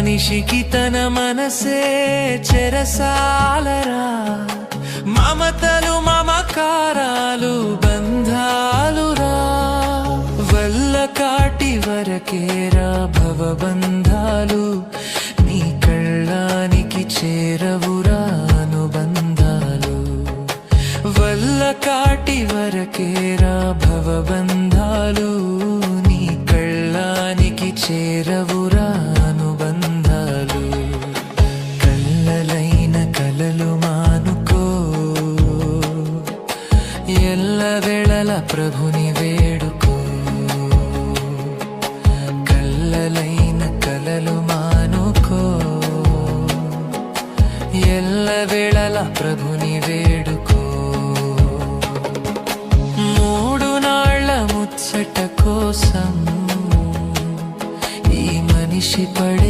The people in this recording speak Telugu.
మనిషికి తన మనసే చెరసాలరా, మమతలు మమకారాలు బంధాలురా, వల్ల కాటి వరకేరా భవబంధాలు, నీ కళ్ళానికి చేరవురా అనుబంధాలు, వల్ల కాటి వరకేరా భవబంధాలు, నీ కళ్ళానికి చేరవురా అనుబంధాలు. కళ్ళలైన కలలు మానుకో, ఎల్లవేళల ప్రభుని వేడుకో. కళ్ళలైన కలలు మానుకో, ఎల్లవేళల ప్రభుని వేడుకో. మూడు నాళ్ల ముచ్చట కోసం ఈ మనిషి పడే